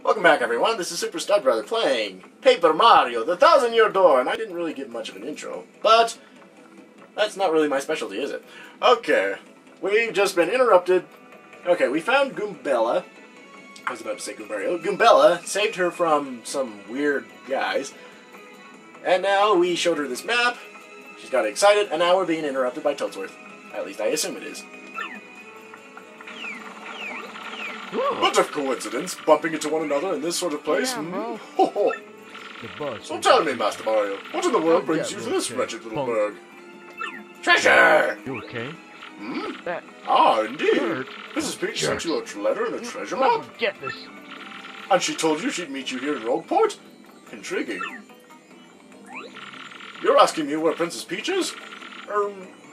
Welcome back, everyone. This is Super Stud Brother playing Paper Mario, the 1000-Year Door, and I didn't really give much of an intro, but that's not really my specialty, is it? Okay, we've just been interrupted. Okay, we found Goombella. I was about to say Goombario. Goombella saved her from some weird guys, and now we showed her this map. She's got excited, and now we're being interrupted by Toadsworth. At least I assume it is. What a coincidence, bumping into one another in this sort of place. Yeah, Ho ho. So tell me, Master Mario, what in the world brings you to this wretched little burg? Treasure! You okay? Hmm? That Ah, indeed. bird. Mrs. Peach sent you a letter and a treasure map? Get this. And she told you she'd meet you here in Rogueport? Intriguing. You're asking me where Princess Peach is?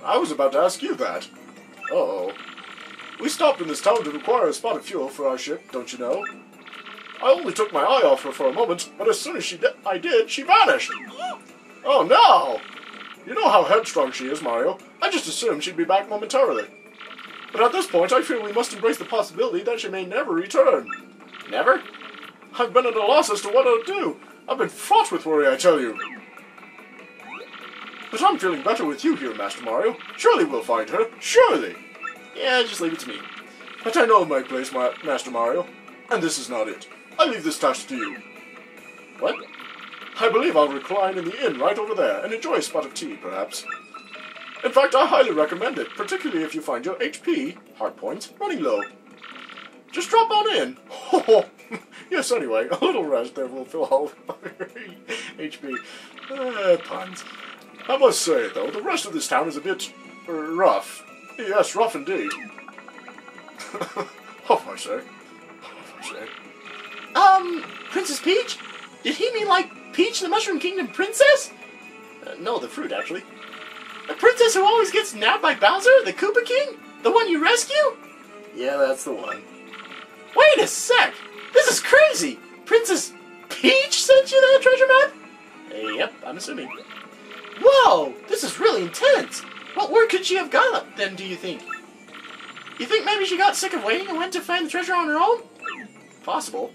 I was about to ask you that. Uh-oh. We stopped in this town to require a spot of fuel for our ship, don't you know? I only took my eye off her for a moment, but as soon as I did, she vanished. Oh no! You know how headstrong she is, Mario. I just assumed she'd be back momentarily. But at this point, I feel we must embrace the possibility that she may never return. Never? I've been at a loss as to what I'll do. I've been fraught with worry, I tell you. But I'm feeling better with you here, Master Mario. Surely we'll find her. Surely! Yeah, just leave it to me. But I know my place, Master Mario. And this is not it. I leave this task to you. What? I believe I'll recline in the inn right over there and enjoy a spot of tea, perhaps. In fact, I highly recommend it, particularly if you find your HP, heart points, running low. Just drop on in. Yes, anyway, a little rest there will fill all your HP. Puns. I must say, though, the rest of this town is a bit rough. Yes, rough indeed. Off I say. Princess Peach? Did he mean like Peach, the Mushroom Kingdom princess? No, the fruit, actually. The princess who always gets nabbed by Bowser, the Koopa King? The one you rescue? Yeah, that's the one. Wait a sec! This is crazy! Princess Peach sent you that treasure map? Yep, I'm assuming. Whoa! This is really intense! What word could she have got then, do you think? You think maybe she got sick of waiting and went to find the treasure on her own? Possible.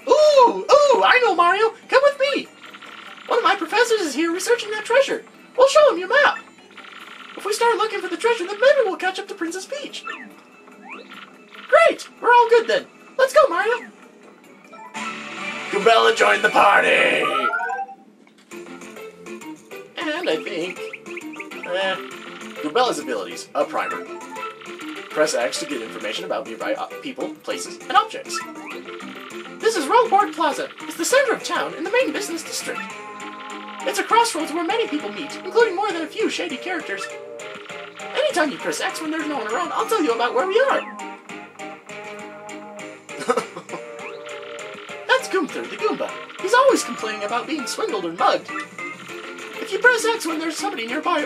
Ooh! I know, Mario! Come with me! One of my professors is here researching that treasure. We'll show him your map. If we start looking for the treasure, then maybe we'll catch up to Princess Peach. Great! We're all good then. Let's go, Mario! Goombella joined the party! And I think... Goombella's abilities. A primer. Press X to get information about nearby people, places, and objects. This is Rogueport Plaza. It's the center of town in the main business district. It's a crossroads where many people meet, including more than a few shady characters. Anytime you press X when there's no one around, I'll tell you about where we are. That's Goomther, the Goomba. He's always complaining about being swindled or mugged. If you press X when there's somebody nearby,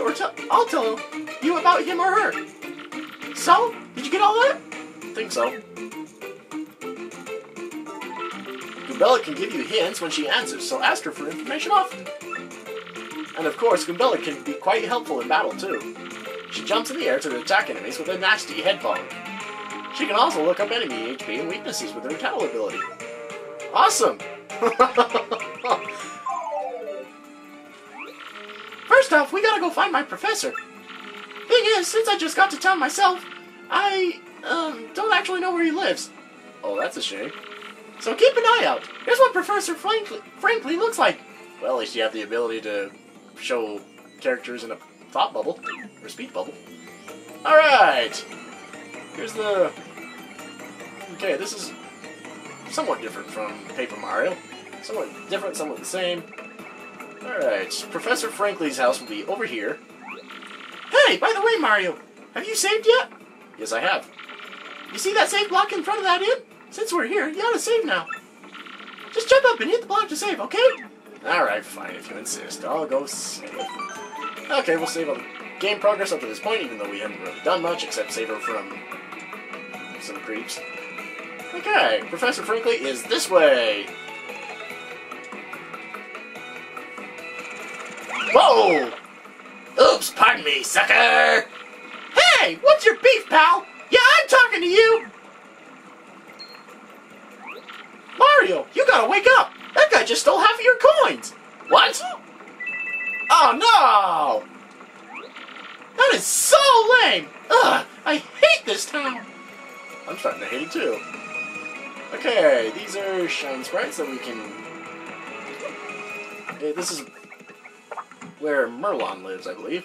I'll tell you about him or her. So, did you get all that? Think so. Goombella can give you hints when she answers, so ask her for information often. And of course, Goombella can be quite helpful in battle too. She jumps in the air to attack enemies with a nasty head bonk. She can also look up enemy HP and weaknesses with her tattle ability. Awesome! First off, we gotta go find my professor. Thing is, since I just got to town myself, I, don't actually know where he lives. Oh, that's a shame. So keep an eye out. Here's what Professor Frankly looks like. Well, at least you have the ability to show characters in a thought bubble, or speed bubble. Alright! Here's the... Okay, this is somewhat different from Paper Mario. Somewhat different, somewhat the same. Alright, Professor Frankly's house will be over here. Hey, by the way, Mario, have you saved yet? Yes, I have. You see that save block in front of that inn? Since we're here, you ought to save now. Just jump up and hit the block to save, okay? Alright, fine, if you insist. I'll go save. Okay, we'll save on game progress up to this point, even though we haven't really done much except save her from some creeps. Okay, Professor Frankly is this way. Whoa! Oops, pardon me, sucker! Hey, what's your beef, pal? Yeah, I'm talking to you! Mario, you gotta wake up! That guy just stole half of your coins! What? Oh no! That is so lame! Ugh, I hate this town! I'm starting to hate it too. Okay, these are shine sprites that we can... Okay, this is where Merlon lives, I believe.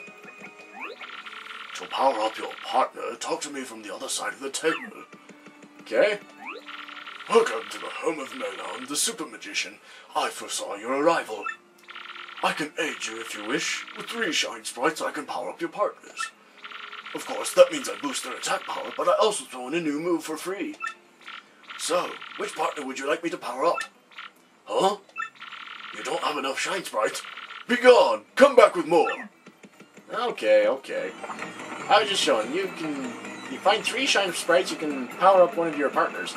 To power up your partner, talk to me from the other side of the table. Okay. Welcome to the home of Merlon, the super magician. I foresaw your arrival. I can aid you if you wish. With 3 shine sprites, I can power up your partners. Of course, that means I boost their attack power, but I also throw in a new move for free. So, which partner would you like me to power up? Huh? You don't have enough shine sprites? Be gone! Come back with more! Okay, okay. I was just showing, you find 3 shine sprites, you can power up one of your partners.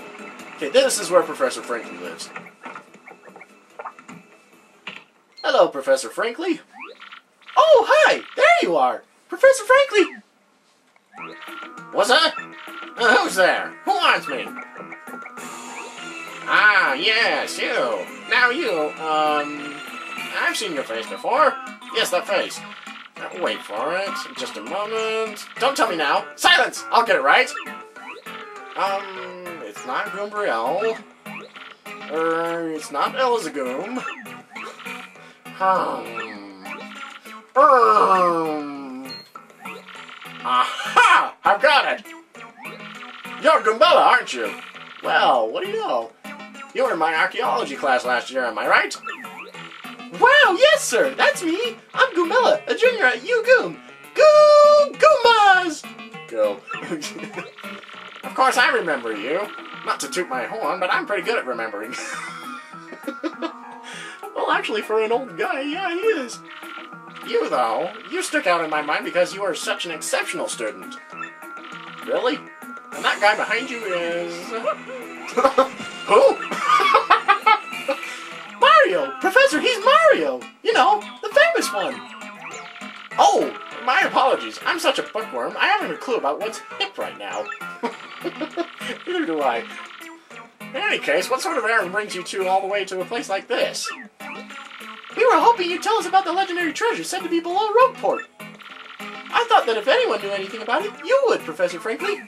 Okay, this is where Professor Frankly lives. Hello, Professor Frankly. Oh, hi! There you are! Professor Frankly! What's that? Who's there? Who wants me? Ah, yes, you. Now you, I've seen your face before. Yes, that face. Wait for it. Just a moment. Don't tell me now. Silence! I'll get it right. It's not Goombriel. It's not Elizagoom. Aha! I've got it! You're Goombella, aren't you? Well, what do you know? You were in my archaeology class last year, am I right? Wow, yes, sir! That's me! I'm Goombella, a junior at UGoom! Goombas! Go. Of course I remember you. Not to toot my horn, but I'm pretty good at remembering. Well, actually, for an old guy, yeah, he is. You, though, you stuck out in my mind because you were such an exceptional student. Really? And that guy behind you is... Who? Mario! Professor, he's Mario! You know, the famous one! Oh, my apologies. I'm such a bookworm, I haven't a clue about what's hip right now. Neither do I. In any case, what sort of errand brings you two all the way to a place like this? We were hoping you'd tell us about the legendary treasure said to be below Rogueport. I thought that if anyone knew anything about it, you would, Professor Frankly.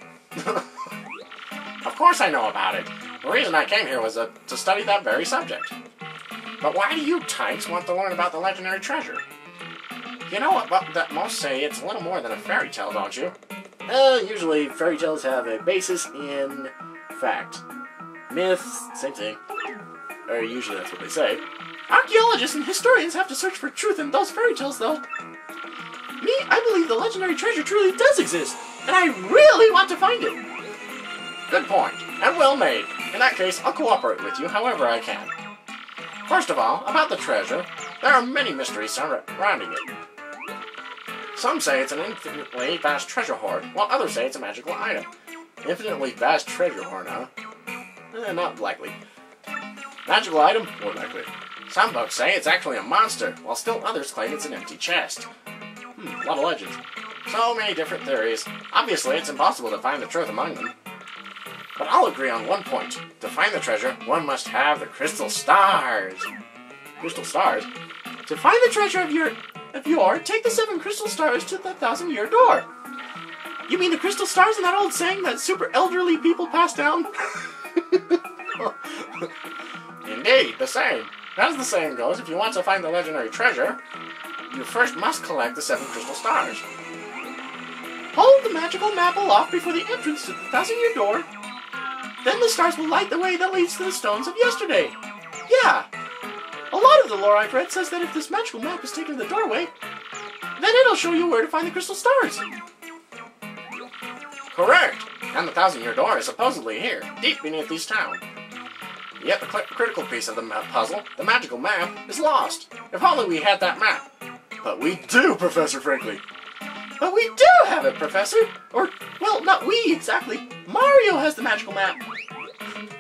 Of course I know about it. The reason I came here was to study that very subject. But why do you types want to learn about the legendary treasure? You know what that most say it's a little more than a fairy tale, don't you? Usually fairy tales have a basis in fact. Myths, same thing. Or usually that's what they say. Archaeologists and historians have to search for truth in those fairy tales, though. Me, I believe the legendary treasure truly does exist, and I really want to find it. Good point, and well made. In that case, I'll cooperate with you however I can. First of all, about the treasure, there are many mysteries surrounding it. Some say it's an infinitely vast treasure hoard, while others say it's a magical item. Infinitely vast treasure hoard, huh? Not likely. Magical item? More likely. Some books say it's actually a monster, while still others claim it's an empty chest. A lot of legends. So many different theories. Obviously, it's impossible to find the truth among them. But I'll agree on one point. To find the treasure, one must have the crystal stars. Crystal stars? To find the treasure of yore, take the 7 crystal stars to the 1,000-year door. You mean the crystal stars in that old saying that super elderly people pass down? Indeed, the same. As the saying goes, if you want to find the legendary treasure, you first must collect the 7 crystal stars. Hold the magical map aloft before the entrance to the 1,000-year door. Then the stars will light the way that leads to the stones of yesterday. Yeah. A lot of the lore I've read says that if this magical map is taken to the doorway, then it'll show you where to find the crystal stars. Correct. And the 1,000-year door is supposedly here, deep beneath this town. Yet the critical piece of the puzzle, the magical map, is lost. If only we had that map. But we do, Professor Frankly. But we do have it, Professor. Or, well, not we exactly. Mario has the magical map.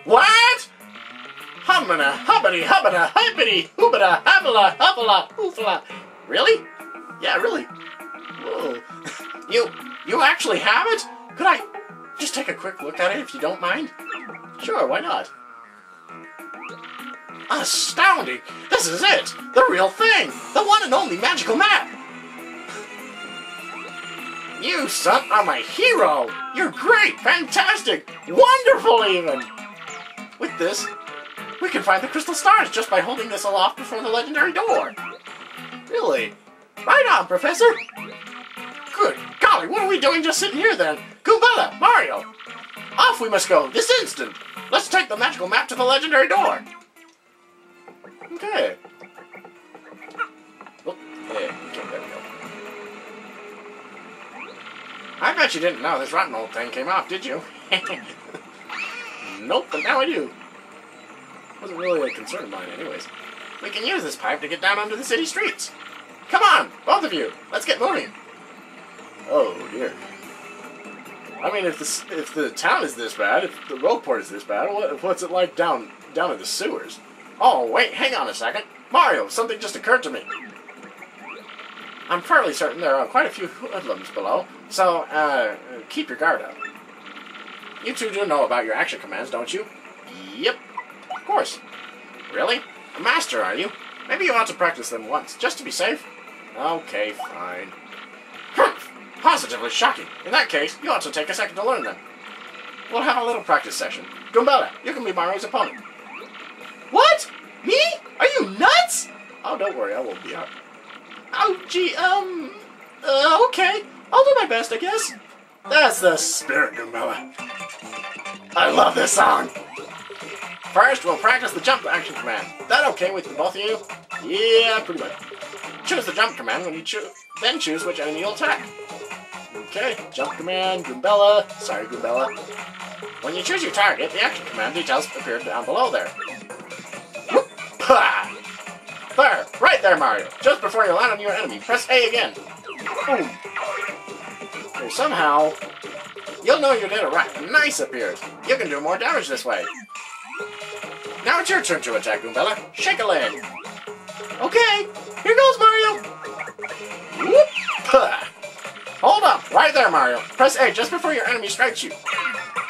What? Hummina, hubbity, hubbada, hippity, hoobada, habala, hubbala, hoofala. Really? Yeah, really. Whoa. You actually have it? Could I just take a quick look at it if you don't mind? Sure, why not? Astounding! This is it! The real thing! The one and only magical map! You, son, are my hero! You're great! Fantastic! Wonderful, even! With this, we can find the crystal stars just by holding this aloft before the legendary door. Really? Right on, Professor! Good golly, what are we doing just sitting here then? Goombella, Mario! Off we must go, this instant! Let's take the magical map to the legendary door! Okay. Oh, yeah, okay, there we go. I bet you didn't know this rotten old thing came off, did you? Nope, but now I do. Wasn't really a concern of mine anyways. We can use this pipe to get down onto the city streets. Come on, both of you, let's get moving. Oh dear. I mean, if the town is this bad, if the Rogueport is this bad, what's it like down in the sewers? Oh wait, hang on a second. Mario, something just occurred to me. I'm fairly certain there are quite a few hoodlums below, so keep your guard up. You two do know about your action commands, don't you? Yep, of course. Really? A master, are you? Maybe you ought to practice them once, just to be safe. Okay, fine. Humph! Positively shocking. In that case, you ought to take a second to learn them. We'll have a little practice session. Goombella, you can be Mario's opponent. What? Me? Are you nuts? Oh, don't worry, I won't be out. Oh, gee, okay. I'll do my best, I guess. That's the spirit, Goombella. I love this song. First, we'll practice the jump action command. That okay with the both of you? Yeah, pretty much. Choose the jump command when you then choose which enemy you'll attack. Okay, jump command, Goombella. Sorry, Goombella. When you choose your target, the action command details appear down below there. Whoop! Ha! There, right there, Mario. Just before you land on your enemy, press A again. Boom. Okay, somehow, you'll know you did it right. Nice appears. You can do more damage this way. Now it's your turn to attack, Goombella. Shake a leg. Okay, here goes Mario. Whoop! Ha! Hold up, right there, Mario. Press A just before your enemy strikes you.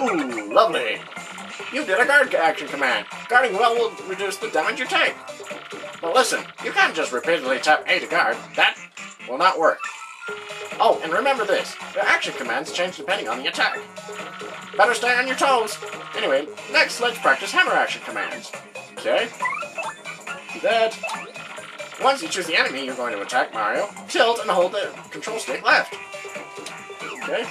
Ooh, lovely. You did a guard action command. Guarding well will reduce the damage you take. But listen, you can't just repeatedly tap A to guard. That will not work. Oh, and remember this. The action commands change depending on the attack. Better stay on your toes. Anyway, next let's practice hammer action commands. Okay. Do that. Once you choose the enemy you're going to attack, Mario, tilt and hold the control stick left. Okay.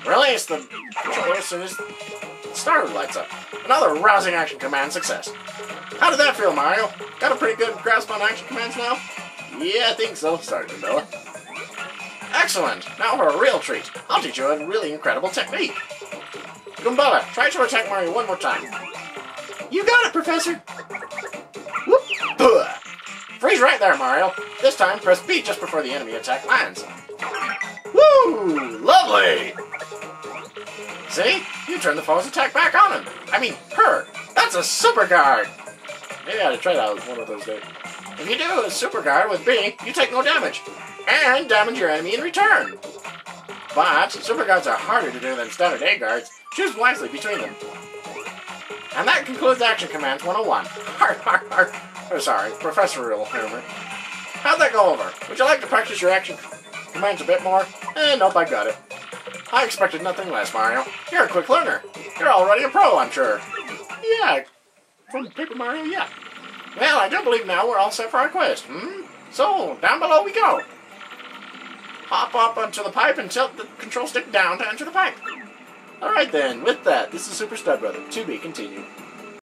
Release the controller as soon as the star lights up. Another rousing action command success. How did that feel, Mario? Got a pretty good grasp on action commands now? Yeah, I think so. Sorry, Goombella. Excellent! Now for a real treat. I'll teach you a really incredible technique. Goombella, try to attack Mario one more time. You got it, Professor. Whoop! Freeze right there, Mario. This time, press B just before the enemy attack lands. Woo! Lovely! See? You turn the foe's attack back on him. I mean, her. That's a super guard. Maybe I ought to try that one of those days. If you do a super guard with B, you take no damage. And damage your enemy in return. But super guards are harder to do than standard A guards. Choose wisely between them. And that concludes Action Commands 101. Oh, sorry, professorial humor. How'd that go over? Would you like to practice your action commands a bit more? Nope, I got it. I expected nothing less, Mario. You're a quick learner. You're already a pro, I'm sure. Yeah, from Paper Mario, yeah. Well, I do believe now we're all set for our quest, So, down below we go. Hop up onto the pipe and tilt the control stick down to enter the pipe. Alright then, with that, this is Super Stud Brother, to be continued.